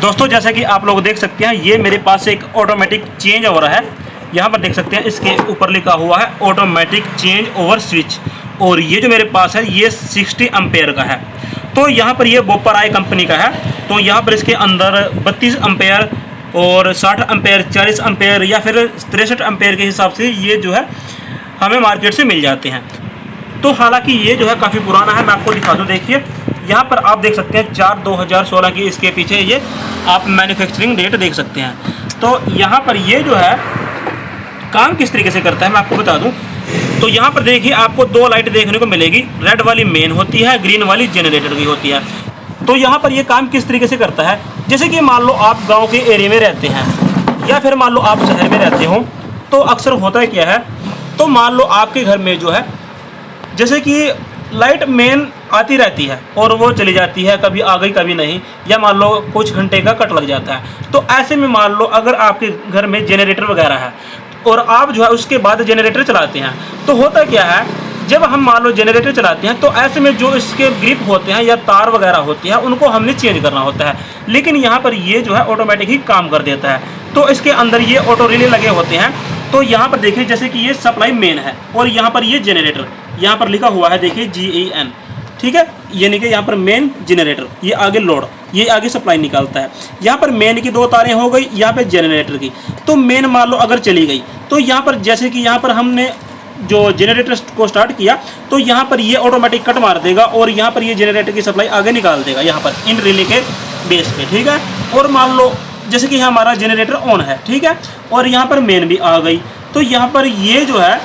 दोस्तों जैसा कि आप लोग देख सकते हैं, ये मेरे पास एक ऑटोमेटिक चेंज ओवर है। यहाँ पर देख सकते हैं इसके ऊपर लिखा हुआ है ऑटोमेटिक चेंज ओवर स्विच, और ये जो मेरे पास है ये 60 एम्पेयर का है। तो यहाँ पर ये बोपर आई कंपनी का है। तो यहाँ पर इसके अंदर 32 एम्पेयर और 60 एम्पेयर, 40 एम्पेयर या फिर 63 एम्पेयर के हिसाब से ये जो है हमें मार्केट से मिल जाते हैं। तो हालांकि ये जो है काफ़ी पुराना है। मैं आपको दिखा दूँ, देखिए यहाँ पर आप देख सकते हैं 4/2016 की इसके पीछे ये आप मैन्युफैक्चरिंग डेट देख सकते हैं। तो यहाँ पर ये जो है काम किस तरीके से करता है मैं आपको बता दूं। तो यहाँ पर देखिए आपको 2 लाइट देखने को मिलेगी। रेड वाली मेन होती है, ग्रीन वाली जनरेटर की होती है। तो यहाँ पर ये काम किस तरीके से करता है, जैसे कि मान लो आप गाँव के एरिया में रहते हैं या फिर मान लो आप शहर में रहते हो, तो अक्सर होता है क्या है, तो मान लो आपके घर में जो है जैसे कि लाइट मेन आती रहती है और वो चली जाती है, कभी आ गई कभी नहीं, या मान लो कुछ घंटे का कट लग जाता है। तो ऐसे में मान लो अगर आपके घर में जनरेटर वगैरह है और आप जो है उसके बाद जनरेटर चलाते हैं, तो होता क्या है, जब हम मान लो जनरेटर चलाते हैं तो ऐसे में जो इसके ग्रिप होते हैं या तार वगैरह होती है उनको हमने चेंज करना होता है। लेकिन यहाँ पर ये जो है ऑटोमेटिक ही काम कर देता है। तो इसके अंदर ये ऑटो रिले लगे होते हैं। तो यहाँ पर देखिए जैसे कि ये सप्लाई मेन है और यहाँ पर ये जनरेटर, यहाँ पर लिखा हुआ है देखिए GEN, ठीक है, यानी कि यहाँ पर मेन जनरेटर, ये आगे लोड, ये आगे सप्लाई निकालता है। यहाँ पर मेन की 2 तारें हो गई, यहाँ पे जनरेटर की। तो मेन मान लो अगर चली गई तो यहाँ पर जैसे कि यहाँ पर हमने जो जनरेटर को स्टार्ट किया तो यहाँ पर ये ऑटोमेटिक कट मार देगा और यहाँ पर ये जनरेटर की सप्लाई आगे निकाल देगा यहाँ पर इन रिले के बेस पे, ठीक है। और मान लो जैसे कि हमारा जनरेटर ऑन है, ठीक है, और यहाँ पर मेन भी आ गई, तो यहाँ पर ये जो है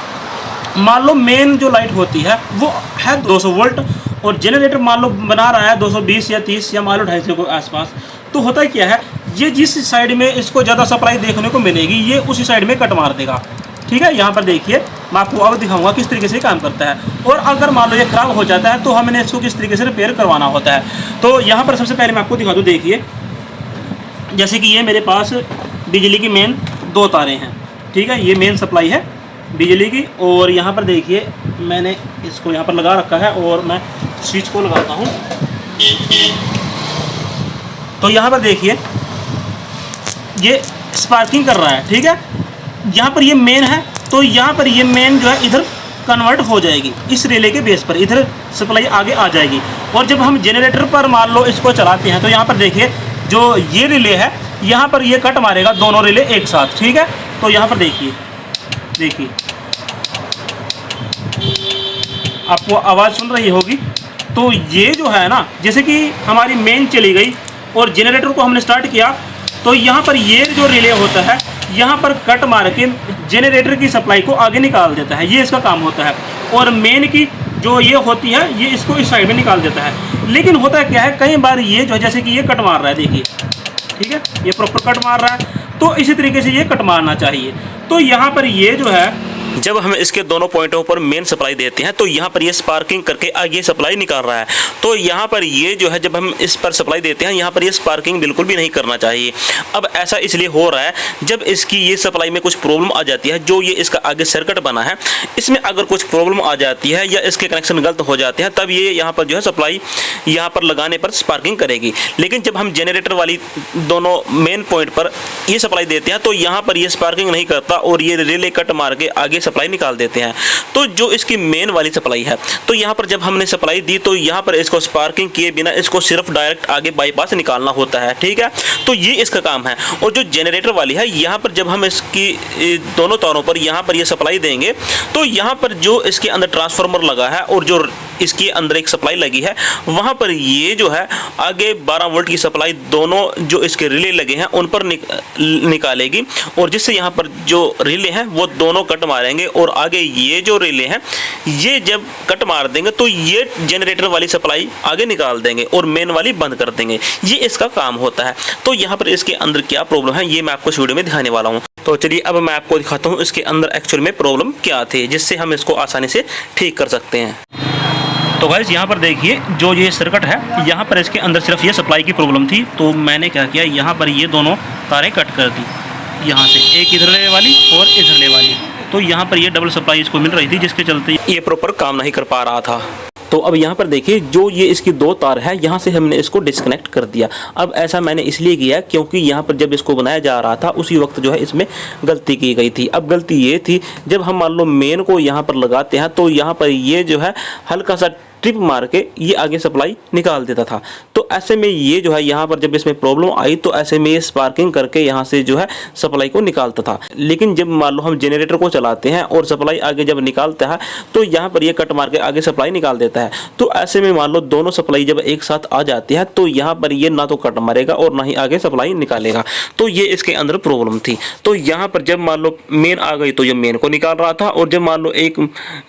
मान लो मेन जो लाइट होती है वो है 200 वोल्ट और जनरेटर मान लो बना रहा है 220 या 30 या मान लो 250 के आसपास। तो होता क्या है, ये जिस साइड में इसको ज़्यादा सप्लाई देखने को मिलेगी ये उसी साइड में कट मार देगा, ठीक है। यहाँ पर देखिए मैं आपको अब दिखाऊंगा किस तरीके से काम करता है। और अगर मान लो ये खराब हो जाता है तो हमें इसको किस तरीके से रिपेयर करवाना होता है। तो यहाँ पर सबसे पहले मैं आपको दिखा दूँ, देखिए जैसे कि ये मेरे पास बिजली की मेन 2 तारें हैं, ठीक है, ये मेन सप्लाई है बिजली की। और यहाँ पर देखिए मैंने इसको यहाँ पर लगा रखा है और मैं स्विच को लगाता हूँ। तो यहाँ पर देखिए ये स्पार्किंग कर रहा है, ठीक है। यहाँ पर ये मेन है तो यहाँ पर ये मेन जो है इधर कन्वर्ट हो जाएगी इस रिले के बेस पर, इधर सप्लाई आगे आ जाएगी। और जब हम जनरेटर पर मान लो इसको चलाते हैं तो यहाँ पर देखिए जो ये रिले है यहाँ पर ये कट मारेगा दोनों रिले एक साथ, ठीक है। तो यहाँ पर देखिए आपको आवाज़ सुन रही होगी। तो ये जो है ना, जैसे कि हमारी मेन चली गई और जनरेटर को हमने स्टार्ट किया तो यहाँ पर ये जो रिले होता है यहाँ पर कट मार के जनरेटर की सप्लाई को आगे निकाल देता है, ये इसका काम होता है। और मेन की जो ये होती है ये इसको इस साइड में निकाल देता है। लेकिन होता है क्या है, कई बार ये जो है जैसे कि ये कट मार रहा है, देखिए, ठीक है, ये प्रॉपर कट मार रहा है, तो इसी तरीके से ये कट मारना चाहिए। तो यहाँ पर ये जो है जब हम इसके दोनों पॉइंटों पर मेन सप्लाई देते हैं तो यहाँ पर ये स्पार्किंग करके आगे सप्लाई निकाल रहा है। तो यहाँ पर ये जो है जब हम इस पर सप्लाई देते हैं यहाँ पर ये स्पार्किंग बिल्कुल भी नहीं करना चाहिए। अब ऐसा इसलिए हो रहा है जब इसकी ये सप्लाई में कुछ प्रॉब्लम आ जाती है, जो ये इसका आगे सर्किट बना है इसमें अगर कुछ प्रॉब्लम आ जाती है या इसके कनेक्शन गलत हो जाते हैं तब ये यहाँ पर जो है सप्लाई यहाँ पर लगाने पर स्पार्किंग करेगी। लेकिन जब हम जनरेटर वाली दोनों मेन पॉइंट पर ये सप्लाई देते हैं तो यहाँ पर ये स्पार्किंग नहीं करता और ये रिले कट मार के आगे सप्लाई निकाल देते हैं। तो जो इसकी मेन वाली सप्लाई है तो यहाँ पर जब हमने सप्लाई दी तो यहाँ पर इसको स्पार्किंग किए बिना इसको सिर्फ डायरेक्ट आगे बाईपास निकालना होता है, ठीक है। तो ये इसका काम है। और जो जनरेटर वाली है यहाँ पर जब हम इसकी दोनों तारों पर यहाँ पर ये सप्लाई देंगे तो यहाँ पर जो इसके अंदर ट्रांसफार्मर लगा है और जो इसके अंदर एक सप्लाई लगी है वहाँ पर ये जो है आगे 12 वोल्ट की सप्लाई दोनों जो इसके रिले लगे हैं उन पर निकालेगी और जिससे यहाँ पर जो रिले हैं वो दोनों कट मारेंगे और आगे ये जो रिले हैं ये जब कट मार देंगे तो ये जनरेटर वाली सप्लाई आगे निकाल देंगे और मेन वाली बंद कर देंगे। ये इसका काम होता है। तो यहाँ पर इसके अंदर क्या प्रॉब्लम है ये मैं आपको इस वीडियो में दिखाने वाला हूँ। तो चलिए अब मैं आपको दिखाता हूँ इसके अंदर एक्चुअल में प्रॉब्लम क्या थी जिससे हम इसको आसानी से ठीक कर सकते हैं। तो गाइस यहाँ पर देखिए जो ये सर्किट है यहाँ पर इसके अंदर सिर्फ ये सप्लाई की प्रॉब्लम थी। तो मैंने क्या किया, यहाँ पर ये दोनों तारें कट कर दी, यहाँ से एक इधरले वाली और इधरले वाली। तो यहाँ पर ये डबल सप्लाई इसको मिल रही थी जिसके चलते ये प्रॉपर काम नहीं कर पा रहा था। तो अब यहाँ पर देखिए जो ये इसकी 2 तार है यहाँ से हमने इसको डिस्कनेक्ट कर दिया। अब ऐसा मैंने इसलिए किया क्योंकि यहाँ पर जब इसको बनाया जा रहा था उसी वक्त जो है इसमें गलती की गई थी। अब गलती ये थी, जब हम मान लो मेन को यहाँ पर लगाते हैं तो यहाँ पर ये जो है हल्का सा ट्रिप मार के ये आगे सप्लाई निकाल देता था। तो ऐसे में ये जो है यहाँ पर जब इसमें प्रॉब्लम आई तो ऐसे में ये स्पार्किंग करके यहाँ से जो है सप्लाई को निकालता था। लेकिन जब मान लो हम जनरेटर को चलाते हैं और सप्लाई आगे जब निकालता है तो यहाँ पर ये कट मार के आगे सप्लाई निकाल देता है। तो ऐसे में मान लो दोनों सप्लाई जब एक साथ आ जाती है तो यहाँ पर ये ना तो कट मारेगा और ना ही आगे सप्लाई निकालेगा। तो ये इसके अंदर प्रॉब्लम थी। तो यहाँ पर जब मान लो मेन आ गई तो ये मेन को निकाल रहा था, और जब मान लो एक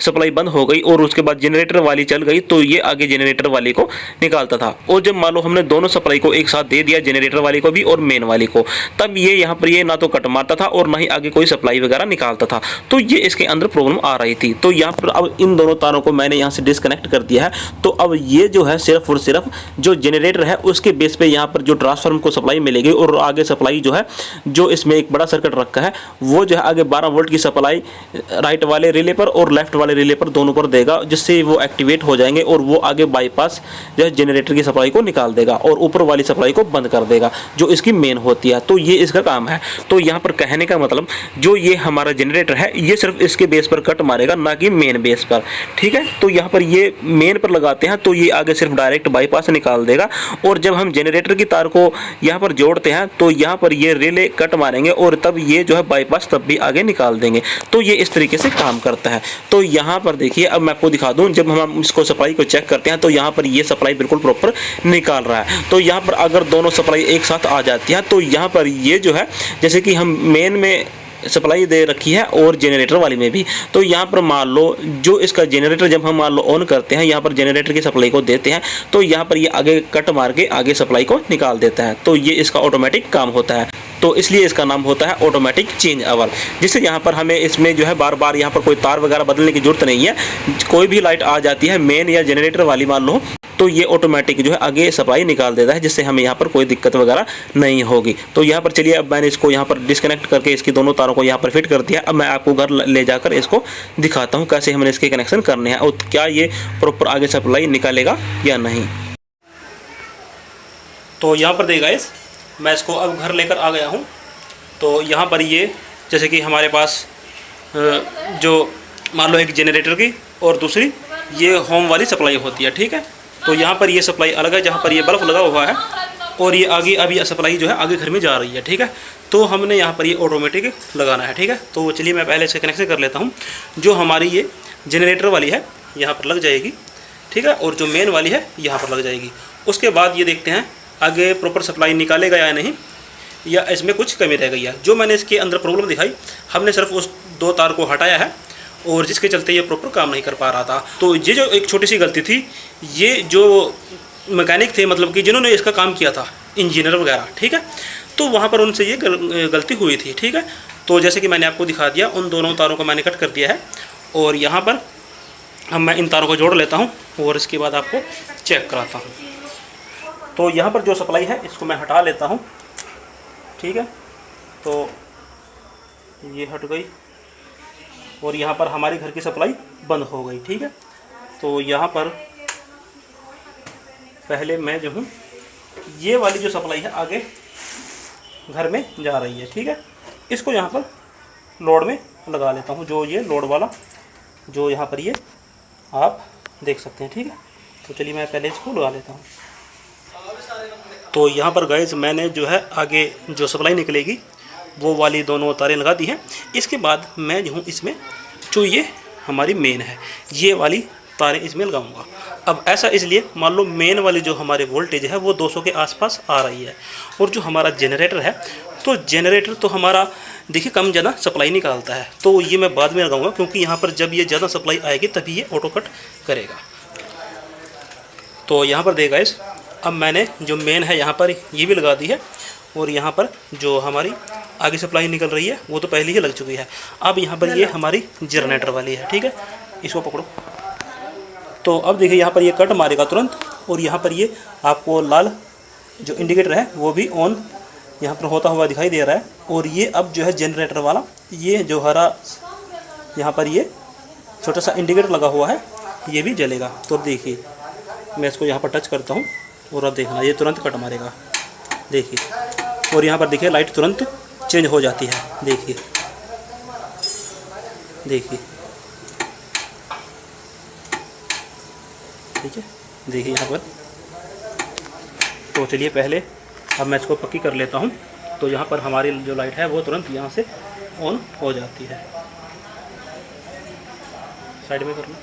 सप्लाई बंद हो गई और उसके बाद जनरेटर वाली चल गई तो ये आगे जनरेटर वाली को निकालता था। और जब मान लो हमने दोनों सप्लाई को एक साथ दे दिया, जनरेटर वाली को भी और मेन वाली को, तब ये यहाँ पर ये ना तो कट मारता था और ना ही आगे कोई सप्लाई वगैरह निकालता था। तो ये इसके अंदर प्रॉब्लम आ रही थी। तो यहाँ पर अब इन दोनों तारों को मैंने यहाँ से डिस्कनेक्ट कर दिया है। तो अब ये जो है सिर्फ और सिर्फ जो जनरेटर है उसके बेस पे यहाँ पर जो ट्रांसफार्मर को सप्लाई मिलेगी, और आगे सप्लाई जो है जो इसमें एक बड़ा सर्किट रखा है वो जो है आगे 12 वोल्ट की सप्लाई राइट वाले रिले पर और लेफ्ट वाले रिले पर दोनों पर देगा, जिससे वो एक्टिवेट हो जाएंगे और वो आगे बाईपास जो है जनरेटर की सप्लाई को निकाल देगा और ऊपर वाली सप्लाई को बंद कर देगा जो इसकी मेन होती है। तो ये इसका काम है। तो यहाँ पर कहने का मतलब जो ये हमारा जनरेटर है ये सिर्फ इसके बेस पर कट मारेगा, ना कि मेन बेस पर। ठीक है, तो यहाँ पर ये मेन पर लगाते हैं तो ये आगे सिर्फ डायरेक्ट बाईपास निकाल देगा, और जब हम जनरेटर की तार को यहाँ पर जोड़ते हैं तो यहाँ पर ये रिले कट मारेंगे और तब ये जो है बाईपास तब भी आगे निकाल देंगे। तो ये इस तरीके से काम करता है। तो यहाँ पर देखिए अब मैं आपको दिखा दूँ, जब हम इसको सप्लाई को चेक करते हैं तो यहाँ पर ये सप्लाई बिल्कुल प्रॉपर निकाल रहा है। तो यहाँ पर अगर दोनों सप्लाई एक साथ आ जाती है तो यहाँ पर ये जो है जैसे कि हम मेन में सप्लाई दे रखी है और जनरेटर वाली में भी, तो यहाँ पर मान लो जो इसका जनरेटर जब हम मान लो ऑन करते हैं, यहाँ पर जनरेटर की सप्लाई को देते हैं तो यहाँ पर ये आगे कट मार के आगे सप्लाई को निकाल देता है। तो ये इसका ऑटोमेटिक काम होता है। तो इसलिए इसका नाम होता है ऑटोमेटिक चेंज ओवर, जिससे यहाँ पर हमें इसमें जो है बार बार यहाँ पर कोई तार वगैरह बदलने की जरूरत नहीं है। कोई भी लाइट आ जाती है मेन या जनरेटर वाली मान लो तो ये ऑटोमेटिक जो है आगे सप्लाई निकाल देता है, जिससे हमें यहाँ पर कोई दिक्कत वगैरह नहीं होगी। तो यहाँ पर चलिए अब मैंने इसको यहाँ पर डिस्कनेक्ट करके इसकी दोनों तारों को यहाँ पर फिट कर दिया। अब मैं आपको घर ले जाकर इसको दिखाता हूँ कैसे हमने इसके कनेक्शन करने हैं और क्या ये प्रॉपर आगे सप्लाई निकालेगा या नहीं। तो यहाँ पर देखिए गाइस, मैं इसको अब घर लेकर आ गया हूँ। तो यहाँ पर ये जैसे कि हमारे पास जो मान लो एक जनरेटर की और दूसरी ये होम वाली सप्लाई होती है। ठीक है, तो यहाँ पर ये सप्लाई अलग है जहाँ पर ये बल्ब लगा हुआ है, और ये आगे अभी सप्लाई जो है आगे घर में जा रही है। ठीक है, तो हमने यहाँ पर ये ऑटोमेटिक लगाना है। ठीक है, तो चलिए मैं पहले से कनेक्शन कर लेता हूँ। जो हमारी ये जनरेटर वाली है यहाँ पर लग जाएगी। ठीक है, और जो मेन वाली है यहाँ पर लग जाएगी। उसके बाद ये देखते हैं आगे प्रॉपर सप्लाई निकालेगा या नहीं, या इसमें कुछ कमी रह गई है। जो मैंने इसके अंदर प्रॉब्लम दिखाई, हमने सिर्फ उस 2 तार को हटाया है और जिसके चलते ये प्रॉपर काम नहीं कर पा रहा था। तो ये जो एक छोटी सी गलती थी, ये जो मैकेनिक थे मतलब कि जिन्होंने इसका काम किया था, इंजीनियर वगैरह, ठीक है, तो वहाँ पर उनसे ये गलती हुई थी। ठीक है, तो जैसे कि मैंने आपको दिखा दिया, उन दोनों तारों को मैंने कट कर दिया है, और यहाँ पर हम मैं इन तारों को जोड़ लेता हूँ और इसके बाद आपको चेक कराता हूँ। तो यहाँ पर जो सप्लाई है इसको मैं हटा लेता हूँ। ठीक है, तो ये हट गई और यहाँ पर हमारी घर की सप्लाई बंद हो गई। ठीक है, तो यहाँ पर पहले मैं जो हूँ ये वाली जो सप्लाई है आगे घर में जा रही है। ठीक है, इसको यहाँ पर लोड में लगा लेता हूँ, जो ये लोड वाला जो यहाँ पर ये आप देख सकते हैं। ठीक है, तो चलिए मैं पहले इसको लगा लेता हूँ। तो यहाँ पर गाइस मैंने जो है आगे जो सप्लाई निकलेगी वो वाली दोनों तारें लगा दी हैं। इसके बाद मैं जो हूँ इसमें जो ये हमारी मेन है ये वाली तारें इसमें लगाऊंगा। अब ऐसा इसलिए, मान लो मेन वाली जो हमारे वोल्टेज है वो 200 के आसपास आ रही है, और जो हमारा जनरेटर है तो जनरेटर तो हमारा देखिए कम ज़्यादा सप्लाई निकालता है, तो ये मैं बाद में लगाऊंगा, क्योंकि यहाँ पर जब ये ज़्यादा सप्लाई आएगी तभी ये ऑटो कट करेगा। तो यहाँ पर देखा इस अब मैंने जो मेन है यहाँ पर ये भी लगा दी है, और यहाँ पर जो हमारी आगे सप्लाई निकल रही है वो तो पहले ही लग चुकी है। अब यहाँ पर ये हमारी जनरेटर वाली है। ठीक है, इसको पकड़ो। तो अब देखिए यहाँ पर ये कट मारेगा तुरंत, और यहाँ पर ये आपको लाल जो इंडिकेटर है वो भी ऑन यहाँ पर होता हुआ दिखाई दे रहा है। और ये अब जो है जनरेटर वाला ये जो हरा यहाँ पर ये छोटा सा इंडिकेटर लगा हुआ है ये भी जलेगा। तो अब देखिए मैं इसको यहाँ पर टच करता हूँ और अब देखना ये तुरंत कट मारेगा, देखिए। और यहाँ पर देखिए लाइट तुरंत चेंज हो जाती है, देखिए देखिए, ठीक है, देखिए यहाँ पर। तो चलिए पहले अब मैं इसको पक्की कर लेता हूँ। तो यहाँ पर हमारी जो लाइट है वो तुरंत यहाँ से ऑन हो जाती है। साइड में करना।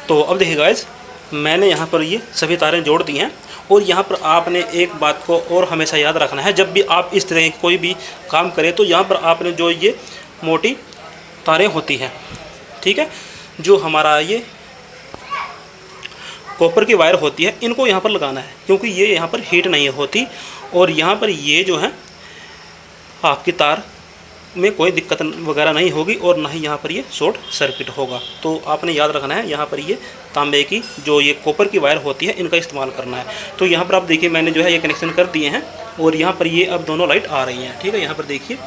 तो अब देखिए गाइस, मैंने यहाँ पर ये सभी तारें जोड़ दी हैं। और यहाँ पर आपने एक बात को और हमेशा याद रखना है, जब भी आप इस तरह की कोई भी काम करें तो यहाँ पर आपने जो ये मोटी तारें होती हैं, ठीक है, जो हमारा ये कॉपर की वायर होती है, इनको यहाँ पर लगाना है, क्योंकि ये यहाँ पर हीट नहीं होती और यहाँ पर ये जो है आपकी तार में कोई दिक्कत वगैरह नहीं होगी और ना ही यहाँ पर ये शॉर्ट सर्किट होगा। तो आपने याद रखना है यहाँ पर ये तांबे की जो ये कॉपर की वायर होती है इनका इस्तेमाल करना है। तो यहाँ पर आप देखिए मैंने जो है ये कनेक्शन कर दिए हैं और यहाँ पर ये अब दोनों लाइट आ रही हैं, ठीक है। यहाँ पर देखिए,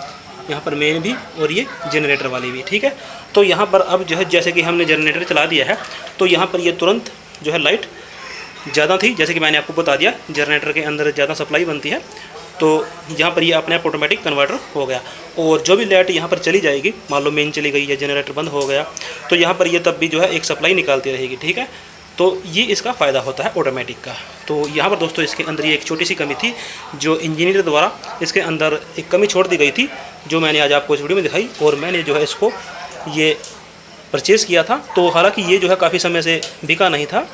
यहाँ पर मेन भी और ये जनरेटर वाली भी, ठीक है। तो यहाँ पर अब जो है जैसे कि हमने जनरेटर चला दिया है तो यहाँ पर ये तुरंत जो है लाइट ज़्यादा थी, जैसे कि मैंने आपको बता दिया जनरेटर के अंदर ज़्यादा सप्लाई बनती है, तो यहाँ पर ये अपने आप ऑटोमेटिक कन्वर्टर हो गया। और जो भी लाइट यहाँ पर चली जाएगी, मान लो मेन चली गई या जनरेटर बंद हो गया, तो यहाँ पर ये तब भी जो है एक सप्लाई निकालती रहेगी, ठीक है। तो ये इसका फ़ायदा होता है ऑटोमेटिक का। तो यहाँ पर दोस्तों इसके अंदर ये एक छोटी सी कमी थी जो इंजीनियर द्वारा इसके अंदर एक कमी छोड़ दी गई थी, जो मैंने आज आपको इस वीडियो में दिखाई। और मैंने जो है इसको ये परचेज़ किया था। तो हालांकि ये जो है काफ़ी समय से बिका नहीं था,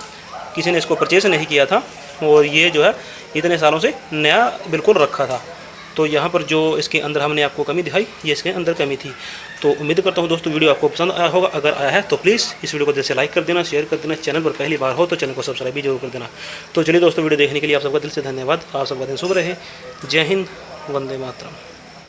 किसी ने इसको परचेज़ नहीं किया था और ये जो है इतने सालों से नया बिल्कुल रखा था। तो यहाँ पर जो इसके अंदर हमने आपको कमी दिखाई, ये इसके अंदर कमी थी। तो उम्मीद करता हूँ दोस्तों वीडियो आपको पसंद आया होगा। अगर आया है तो प्लीज़ इस वीडियो को दिल से लाइक कर देना, शेयर कर देना। चैनल पर पहली बार हो तो चैनल को सब्सक्राइब भी जरूर कर देना। तो चलिए दोस्तों, वीडियो देखने के लिए आप सबका दिल से धन्यवाद। आप सबका दिन शुभ रहे। जय हिंद, वंदे मातरम।